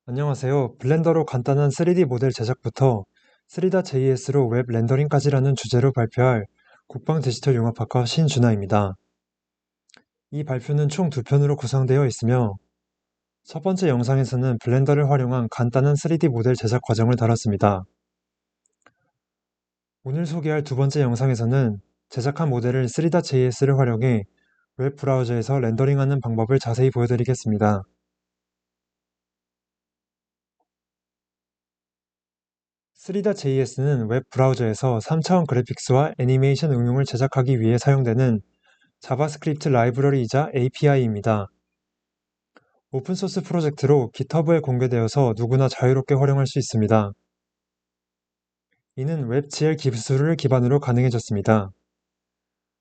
안녕하세요. 블렌더로 간단한 3D 모델 제작부터 3D.js로 웹 렌더링까지라는 주제로 발표할 국방 디지털 융합학과 신준하입니다. 이 발표는 총 2편으로 구성되어 있으며 첫 번째 영상에서는 블렌더를 활용한 간단한 3D 모델 제작 과정을 다뤘습니다. 오늘 소개할 두 번째 영상에서는 제작한 모델을 3D.js를 활용해 웹 브라우저에서 렌더링하는 방법을 자세히 보여드리겠습니다. 3.js는 웹 브라우저에서 3차원 그래픽스와 애니메이션 응용을 제작하기 위해 사용되는 자바스크립트 라이브러리이자 API입니다. 오픈소스 프로젝트로 GitHub에 공개되어서 누구나 자유롭게 활용할 수 있습니다. 이는 WebGL 기술을 기반으로 가능해졌습니다.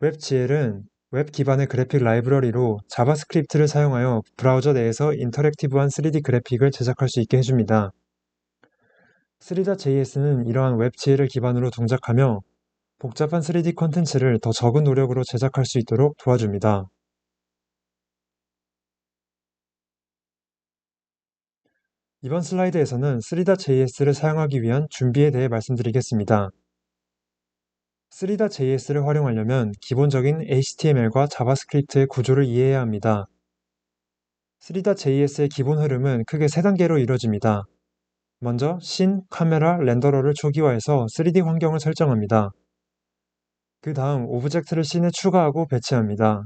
WebGL은 웹 기반의 그래픽 라이브러리로 자바스크립트를 사용하여 브라우저 내에서 인터랙티브한 3D 그래픽을 제작할 수 있게 해줍니다. 3.js는 이러한 WebGL을 기반으로 동작하며 복잡한 3D 콘텐츠를 더 적은 노력으로 제작할 수 있도록 도와줍니다. 이번 슬라이드에서는 3.js를 사용하기 위한 준비에 대해 말씀드리겠습니다. 3.js를 활용하려면 기본적인 HTML과 자바스크립트의 구조를 이해해야 합니다. 3.js의 기본 흐름은 크게 3단계로 이루어집니다. 먼저 씬, 카메라, 렌더러를 초기화해서 3D 환경을 설정합니다. 그 다음 오브젝트를 씬에 추가하고 배치합니다.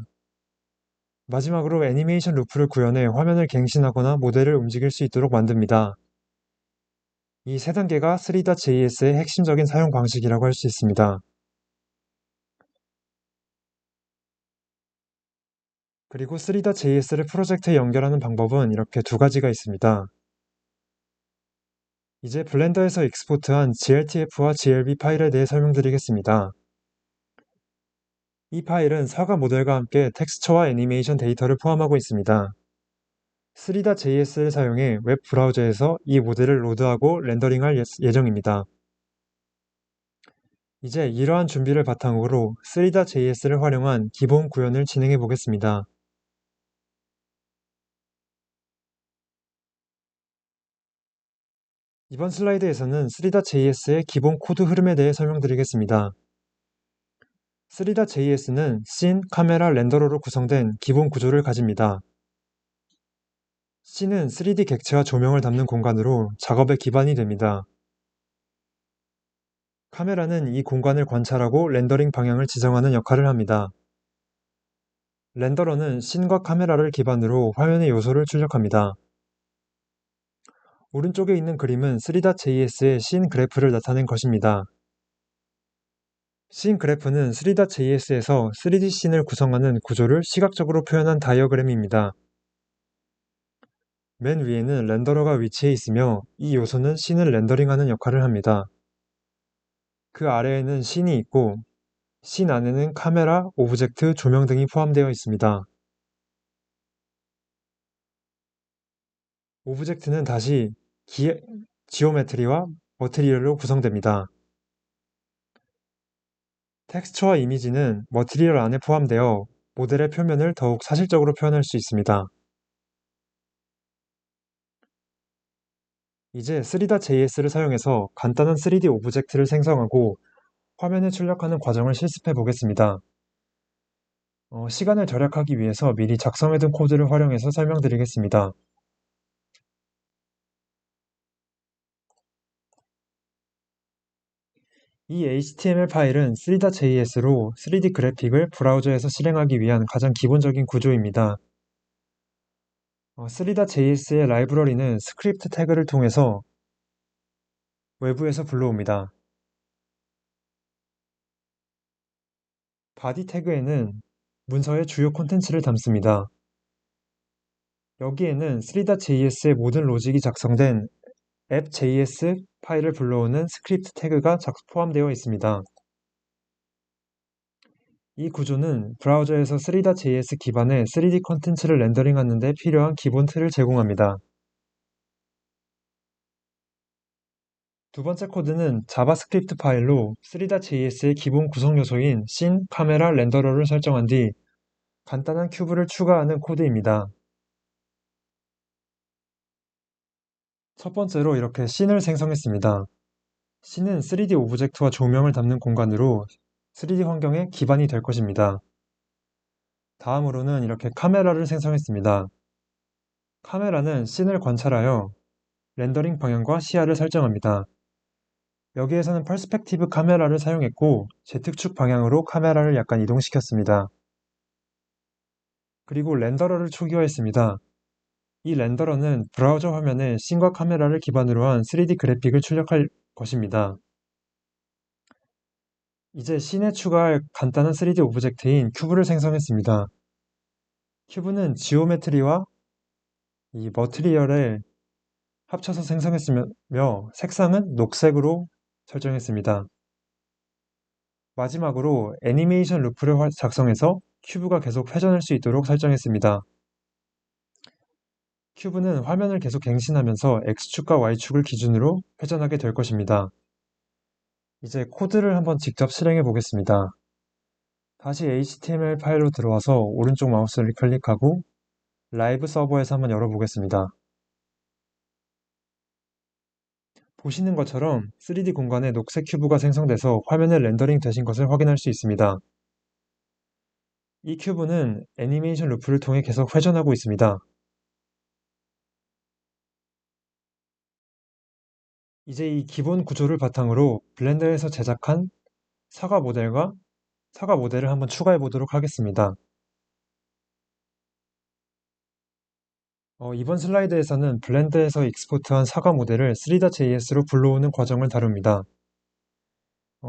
마지막으로 애니메이션 루프를 구현해 화면을 갱신하거나 모델을 움직일 수 있도록 만듭니다. 이 3단계가 3.js의 핵심적인 사용 방식이라고 할 수 있습니다. 그리고 3.js를 프로젝트에 연결하는 방법은 이렇게 2가지가 있습니다. 이제 블렌더에서 익스포트한 GLTF와 GLB 파일에 대해 설명드리겠습니다. 이 파일은 사과 모델과 함께 텍스처와 애니메이션 데이터를 포함하고 있습니다. 3.js를 사용해 웹 브라우저에서 이 모델을 로드하고 렌더링할 예정입니다. 이제 이러한 준비를 바탕으로 3.js를 활용한 기본 구현을 진행해 보겠습니다. 이번 슬라이드에서는 3.js의 기본 코드 흐름에 대해 설명드리겠습니다. 3.js는 씬, 카메라, 렌더러로 구성된 기본 구조를 가집니다. 씬은 3D 객체와 조명을 담는 공간으로 작업의 기반이 됩니다. 카메라는 이 공간을 관찰하고 렌더링 방향을 지정하는 역할을 합니다. 렌더러는 씬과 카메라를 기반으로 화면의 요소를 출력합니다. 오른쪽에 있는 그림은 3.js의 씬 그래프를 나타낸 것입니다. 씬 그래프는 3.js에서 3D 씬을 구성하는 구조를 시각적으로 표현한 다이어그램입니다. 맨 위에는 렌더러가 위치해 있으며 이 요소는 씬을 렌더링하는 역할을 합니다. 그 아래에는 씬이 있고 씬 안에는 카메라, 오브젝트, 조명 등이 포함되어 있습니다. 오브젝트는 다시 지오메트리와 머티리얼로 구성됩니다. 텍스처와 이미지는 머티리얼 안에 포함되어 모델의 표면을 더욱 사실적으로 표현할 수 있습니다. 이제 3.js를 사용해서 간단한 3D 오브젝트를 생성하고 화면에 출력하는 과정을 실습해 보겠습니다. 시간을 절약하기 위해서 미리 작성해둔 코드를 활용해서 설명드리겠습니다. 이 HTML 파일은 3.js로 3D 그래픽을 브라우저에서 실행하기 위한 가장 기본적인 구조입니다. 3.js의 라이브러리는 스크립트 태그를 통해서 외부에서 불러옵니다. 바디 태그에는 문서의 주요 콘텐츠를 담습니다. 여기에는 3.js의 모든 로직이 작성된 app.js 파일을 불러오는 스크립트 태그가 포함되어 있습니다. 이 구조는 브라우저에서 3.js 기반의 3D 콘텐츠를 렌더링하는 데 필요한 기본 틀을 제공합니다. 두 번째 코드는 자바스크립트 파일로 3.js의 기본 구성 요소인 씬, 카메라, 렌더러를 설정한 뒤 간단한 큐브를 추가하는 코드입니다. 첫 번째로 이렇게 씬을 생성했습니다. 씬은 3D 오브젝트와 조명을 담는 공간으로 3D 환경의 기반이 될 것입니다. 다음으로는 이렇게 카메라를 생성했습니다. 카메라는 씬을 관찰하여 렌더링 방향과 시야를 설정합니다. 여기에서는 퍼스펙티브 카메라를 사용했고 Z축 방향으로 카메라를 약간 이동시켰습니다. 그리고 렌더러를 초기화했습니다. 이 렌더러는 브라우저 화면에 씬과 카메라를 기반으로 한 3D 그래픽을 출력할 것입니다. 이제 씬에 추가할 간단한 3D 오브젝트인 큐브를 생성했습니다. 큐브는 지오메트리와 이 머티리얼을 합쳐서 생성했으며 색상은 녹색으로 설정했습니다. 마지막으로 애니메이션 루프를 작성해서 큐브가 계속 회전할 수 있도록 설정했습니다. 큐브는 화면을 계속 갱신하면서 X축과 Y축을 기준으로 회전하게 될 것입니다. 이제 코드를 한번 직접 실행해 보겠습니다. 다시 HTML 파일로 들어와서 오른쪽 마우스를 클릭하고 라이브 서버에서 한번 열어보겠습니다. 보시는 것처럼 3D 공간에 녹색 큐브가 생성돼서 화면에 렌더링 되신 것을 확인할 수 있습니다. 이 큐브는 애니메이션 루프를 통해 계속 회전하고 있습니다. 이제 이 기본 구조를 바탕으로 블렌더에서 제작한 사과 모델을 한번 추가해 보도록 하겠습니다. 이번 슬라이드에서는 블렌더에서 익스포트한 사과 모델을 3.js로 불러오는 과정을 다룹니다.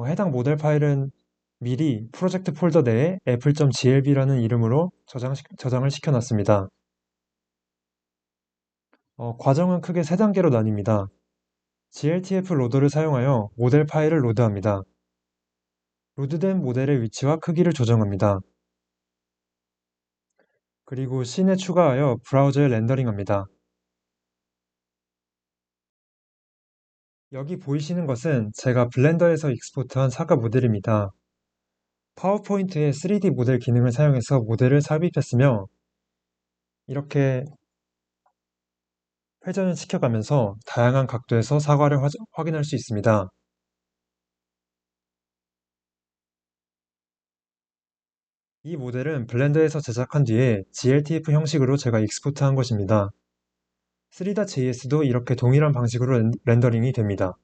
해당 모델 파일은 미리 프로젝트 폴더 내에 apple.glb라는 이름으로 저장을 시켜놨습니다. 과정은 크게 3단계로 나뉩니다. gltf 로더를 사용하여 모델 파일을 로드합니다. 로드된 모델의 위치와 크기를 조정합니다. 그리고 씬에 추가하여 브라우저에 렌더링합니다. 여기 보이시는 것은 제가 블렌더에서 익스포트한 사과 모델입니다. 파워포인트의 3D 모델 기능을 사용해서 모델을 삽입했으며 이렇게 회전을 시켜가면서 다양한 각도에서 사과를 확인할 수 있습니다. 이 모델은 블렌더에서 제작한 뒤에 gltf 형식으로 제가 익스포트한 것입니다. 3.js도 이렇게 동일한 방식으로 렌더링이 됩니다.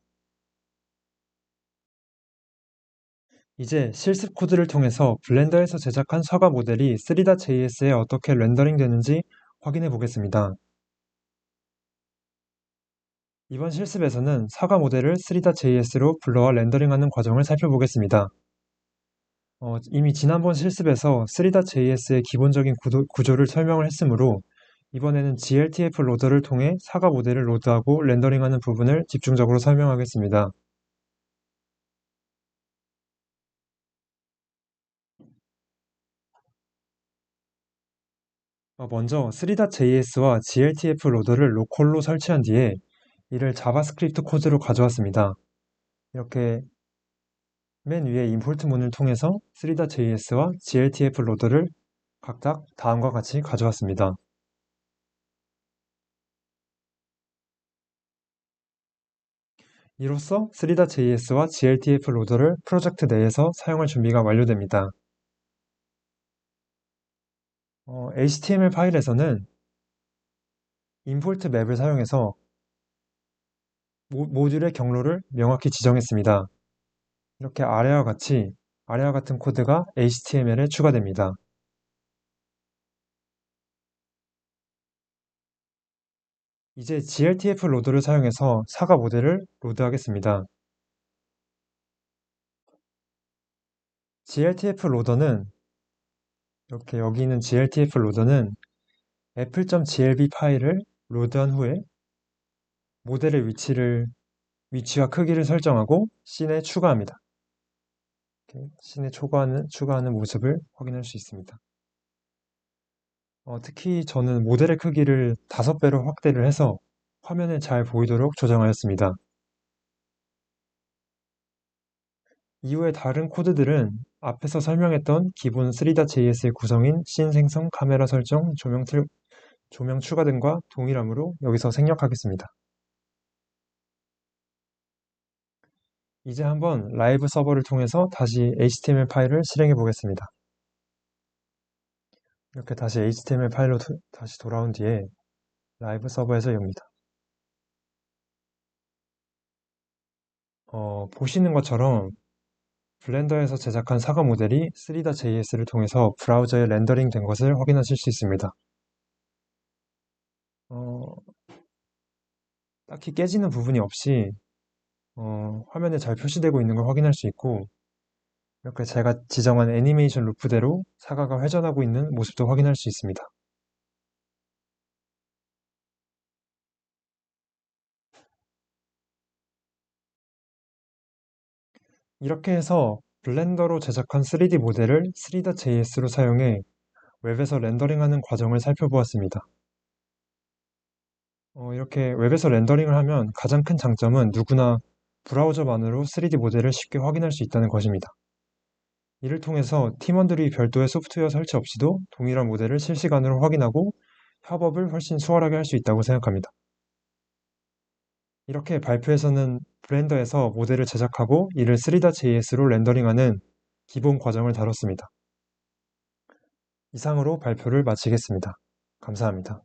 이제 실습 코드를 통해서 블렌더에서 제작한 사과 모델이 3.js에 어떻게 렌더링 되는지 확인해 보겠습니다. 이번 실습에서는 사과 모델을 3.js로 불러와 렌더링하는 과정을 살펴보겠습니다. 이미 지난번 실습에서 3.js의 기본적인 구조를 설명을 했으므로 이번에는 gltf 로더를 통해 사과 모델을 로드하고 렌더링하는 부분을 집중적으로 설명하겠습니다. 먼저 3.js와 gltf 로더를 로컬로 설치한 뒤에 이를 자바스크립트 코드로 가져왔습니다. 이렇게 맨 위에 임포트 문을 통해서 3.js와 gltf 로더를 각각 다음과 같이 가져왔습니다. 이로써 3.js와 gltf 로더를 프로젝트 내에서 사용할 준비가 완료됩니다. HTML 파일에서는 임포트 맵을 사용해서 모듈의 경로를 명확히 지정했습니다. 이렇게 아래와 같은 코드가 HTML에 추가됩니다. 이제 gltf 로더를 사용해서 사과 모델을 로드하겠습니다. gltf 로더는 이렇게 여기 있는 gltf 로더는 apple.glb 파일을 로드한 후에 모델의 위치와 크기를 설정하고 씬에 추가합니다. 씬에 추가하는 모습을 확인할 수 있습니다. 특히 저는 모델의 크기를 5배로 확대를 해서 화면에 잘 보이도록 조정하였습니다. 이후에 다른 코드들은 앞에서 설명했던 기본 3.js의 구성인 씬 생성, 카메라 설정, 조명 추가 등과 동일하므로 여기서 생략하겠습니다. 이제 한번 라이브 서버를 통해서 다시 HTML 파일을 실행해 보겠습니다. 이렇게 다시 HTML 파일로 다시 돌아온 뒤에 라이브 서버에서 엽니다. 보시는 것처럼 블렌더에서 제작한 사과 모델이 3.js를 통해서 브라우저에 렌더링 된 것을 확인하실 수 있습니다. 어, 딱히 깨지는 부분이 없이 화면에 잘 표시되고 있는 걸 확인할 수 있고, 이렇게 제가 지정한 애니메이션 루프대로 사과가 회전하고 있는 모습도 확인할 수 있습니다. 이렇게 해서 블렌더로 제작한 3D 모델을 3.js로 사용해 웹에서 렌더링하는 과정을 살펴보았습니다. 이렇게 웹에서 렌더링을 하면 가장 큰 장점은 누구나 브라우저만으로 3D 모델을 쉽게 확인할 수 있다는 것입니다. 이를 통해서 팀원들이 별도의 소프트웨어 설치 없이도 동일한 모델을 실시간으로 확인하고 협업을 훨씬 수월하게 할 수 있다고 생각합니다. 이렇게 발표에서는 블렌더에서 모델을 제작하고 이를 3.js로 렌더링하는 기본 과정을 다뤘습니다. 이상으로 발표를 마치겠습니다. 감사합니다.